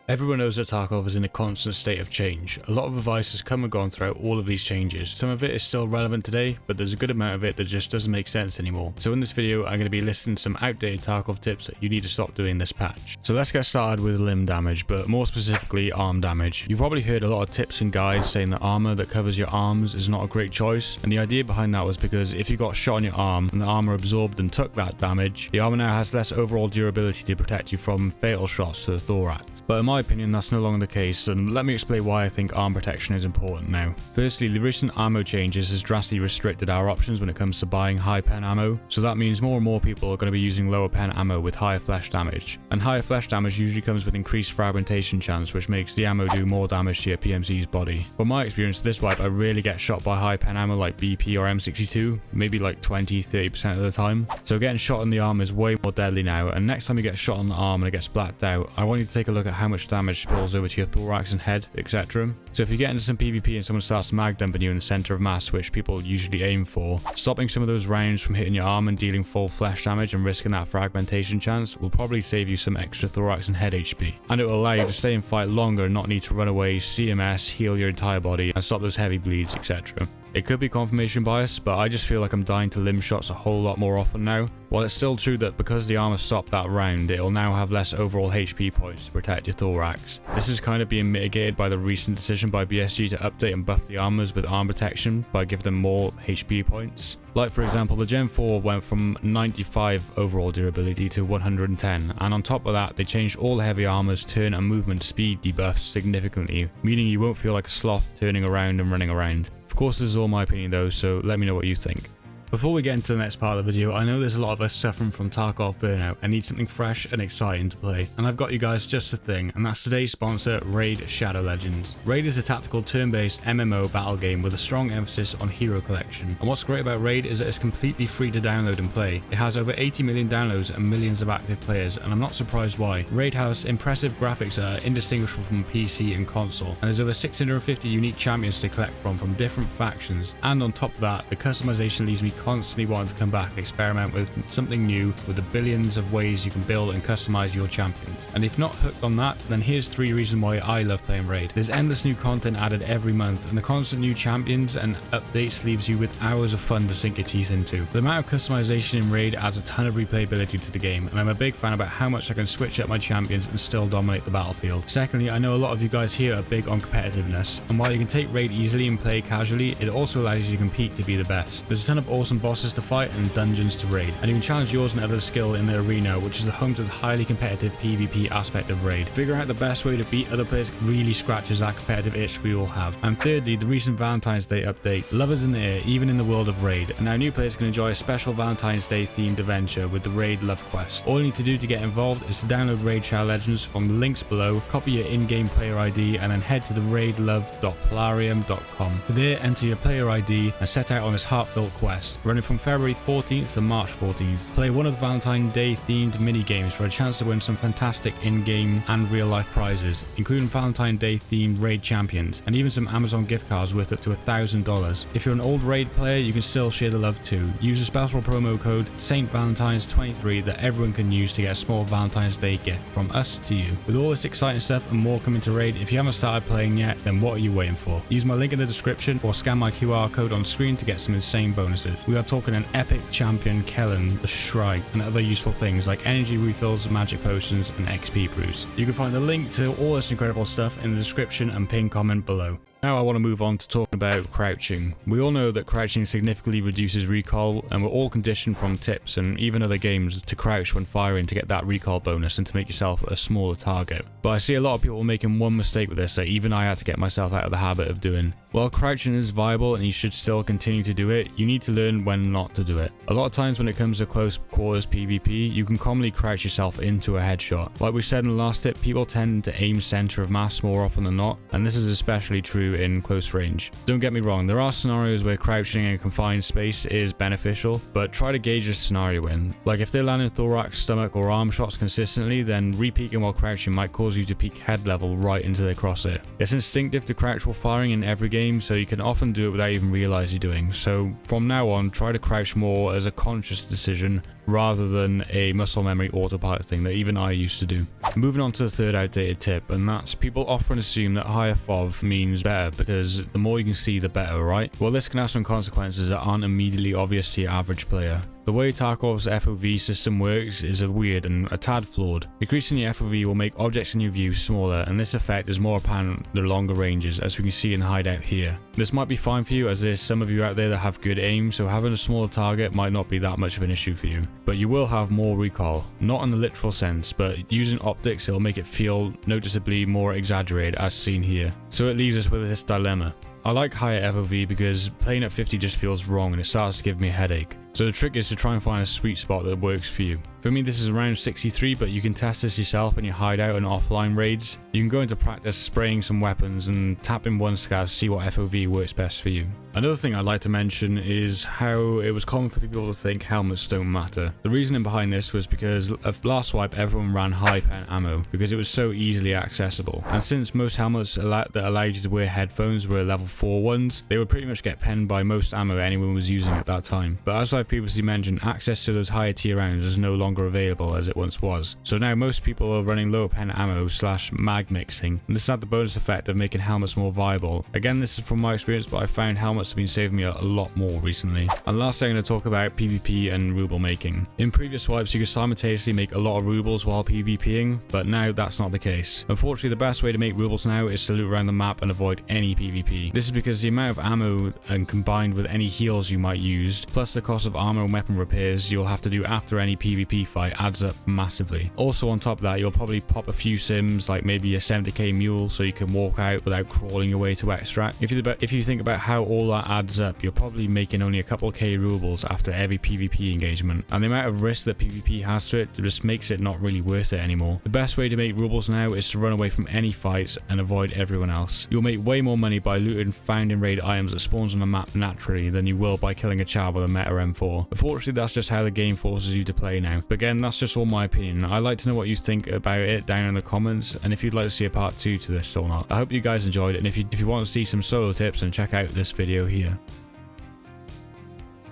Everyone knows that Tarkov is in a constant state of change. A lot of advice has come and gone throughout all of these changes. Some of it is still relevant today, but there's a good amount of it that just doesn't make sense anymore. So in this video, I'm going to be listing some outdated Tarkov tips that you need to stop doing this patch. So let's get started with limb damage, but more specifically arm damage. You've probably heard a lot of tips and guides saying that armor that covers your arms is not a great choice, and the idea behind that was because if you got shot on your arm and the armor absorbed and took that damage, the armor now has less overall durability to protect you from fatal shots to the thorax. But in my opinion, that's no longer the case, and let me explain why I think arm protection is important now. Firstly, the recent ammo changes has drastically restricted our options when it comes to buying high pen ammo, so that means more and more people are going to be using lower pen ammo with higher flesh damage. And higher flesh damage usually comes with increased fragmentation chance, which makes the ammo do more damage to your PMC's body. From my experience this wipe, I rarely get shot by high pen ammo like BP or M62, maybe like 20-30% of the time. So getting shot in the arm is way more deadly now, and next time you get shot on the arm and it gets blacked out, I want you to take a look at how much damage spills over to your thorax and head, etc. So if you get into some PvP and someone starts mag dumping you in the center of mass, which people usually aim for, stopping some of those rounds from hitting your arm and dealing full flesh damage and risking that fragmentation chance will probably save you some extra thorax and head HP. And it will allow you to stay and fight longer and not need to run away, CMS, heal your entire body and stop those heavy bleeds, etc. It could be confirmation bias, but I just feel like I'm dying to limb shots a whole lot more often now. While it's still true that because the armor stopped that round, it'll now have less overall HP points to protect your thorax. This is kind of being mitigated by the recent decision by BSG to update and buff the armors with arm protection by giving them more HP points. Like for example, the Gen 4 went from 95 overall durability to 110, and on top of that, they changed all the heavy armor's turn and movement speed debuffs significantly, meaning you won't feel like a sloth turning around and running around. Of course, this is all my opinion though, so let me know what you think. Before we get into the next part of the video, I know there's a lot of us suffering from Tarkov burnout and need something fresh and exciting to play, and I've got you guys just the thing, and that's today's sponsor, Raid Shadow Legends. Raid is a tactical turn-based MMO battle game with a strong emphasis on hero collection, and what's great about Raid is that it's completely free to download and play. It has over 80 million downloads and millions of active players, and I'm not surprised why. Raid has impressive graphics that are indistinguishable from PC and console, and there's over 650 unique champions to collect from different factions, and on top of that, the customization leaves me constantly wanting to come back and experiment with something new with the billions of ways you can build and customize your champions. And if not hooked on that, then here's 3 reasons why I love playing Raid. There's endless new content added every month, and the constant new champions and updates leaves you with hours of fun to sink your teeth into. The amount of customization in Raid adds a ton of replayability to the game, and I'm a big fan about how much I can switch up my champions and still dominate the battlefield. Secondly, I know a lot of you guys here are big on competitiveness, and while you can take Raid easily and play casually, it also allows you to compete to be the best. There's a ton of awesome bosses to fight and dungeons to raid, and you can challenge yours and others' skill in the arena, which is the home to the highly competitive PvP aspect of Raid. Figuring out the best way to beat other players really scratches that competitive itch we all have. And thirdly, the recent Valentine's Day update. Love is in the air, even in the world of Raid, and now new players can enjoy a special Valentine's Day themed adventure with the Raid Love Quest. All you need to do to get involved is to download Raid Shadow Legends from the links below, copy your in-game player ID, and then head to the raidlove.polarium.com. There, enter your player ID and set out on this heartfelt quest, running from February 14th to March 14th. Play one of the Valentine's Day themed mini games for a chance to win some fantastic in-game and real-life prizes, including Valentine's Day themed Raid champions, and even some Amazon gift cards worth up to $1,000. If you're an old Raid player, you can still share the love too. Use a special promo code SaintValentines23 that everyone can use to get a small Valentine's Day gift from us to you. With all this exciting stuff and more coming to Raid, if you haven't started playing yet, then what are you waiting for? Use my link in the description or scan my QR code on screen to get some insane bonuses. We are talking an epic champion, Kellen, the Shrike, and other useful things like energy refills, magic potions, and XP brews. You can find the link to all this incredible stuff in the description and pinned comment below. Now I want to move on to talking about crouching. We all know that crouching significantly reduces recoil, and we're all conditioned from tips and even other games to crouch when firing to get that recoil bonus and to make yourself a smaller target. But I see a lot of people making one mistake with this that even I had to get myself out of the habit of doing. While crouching is viable and you should still continue to do it, you need to learn when not to do it. A lot of times when it comes to close quarters PvP, you can commonly crouch yourself into a headshot. Like we said in the last tip, people tend to aim center of mass more often than not, and this is especially true through in close range. Don't get me wrong, there are scenarios where crouching in a confined space is beneficial, but try to gauge the scenario in. Like if they're landing thorax, stomach or arm shots consistently, then re-peeking while crouching might cause you to peek head level right into their crosshair. It's instinctive to crouch while firing in every game, so you can often do it without even realize you're doing. So from now on, try to crouch more as a conscious decision rather than a muscle memory autopilot thing that even I used to do. Moving on to the third outdated tip, and that's people often assume that higher FOV means better because the more you can see the better, right? Well, this can have some consequences that aren't immediately obvious to your average player. The way Tarkov's FOV system works is weird and a tad flawed. Increasing your FOV will make objects in your view smaller, and this effect is more apparent the longer ranges, as we can see in the hideout here. This might be fine for you as there's some of you out there that have good aim, so having a smaller target might not be that much of an issue for you. But you will have more recoil, not in the literal sense, but using optics it'll make it feel noticeably more exaggerated as seen here. So it leaves us with this dilemma. I like higher FOV because playing at 50 just feels wrong and it starts to give me a headache. So the trick is to try and find a sweet spot that works for you. For me this is around 63, but you can test this yourself in your hideout and offline raids. You can go into practice spraying some weapons and tapping one scav to see what FOV works best for you. Another thing I'd like to mention is how it was common for people to think helmets don't matter. The reasoning behind this was because of last swipe everyone ran high pen ammo because it was so easily accessible. And since most helmets that allowed you to wear headphones were level 4 ones, they would pretty much get penned by most ammo anyone was using at that time. But as I've previously mentioned, access to those higher tier rounds is no longer available as it once was. So now most people are running lower pen ammo / mag mixing, and this had the bonus effect of making helmets more viable. Again, this is from my experience, but I found helmets have been saving me a lot more recently. And lastly, I'm going to talk about PvP and ruble making. In previous swipes, you could simultaneously make a lot of rubles while PvPing, but now that's not the case. Unfortunately, the best way to make rubles now is to loot around the map and avoid any PvP. This is because the amount of ammo and combined with any heals you might use, plus the cost of armor and weapon repairs you'll have to do after any PvP fight adds up massively. Also on top of that, you'll probably pop a few sims like maybe a 70k mule so you can walk out without crawling your way to extract. If you think about how all that adds up, you're probably making only a couple K rubles after every PvP engagement, and the amount of risk that PvP has to it just makes it not really worth it anymore. The best way to make rubles now is to run away from any fights and avoid everyone else. You'll make way more money by looting found in raid items that spawns on the map naturally than you will by killing a chav with a meta M4. Unfortunately, that's just how the game forces you to play now. But again, that's just all my opinion. I'd like to know what you think about it down in the comments, and if you'd like to see a part 2 to this or not. I hope you guys enjoyed it, and if you want to see some solo tips, then check out this video here.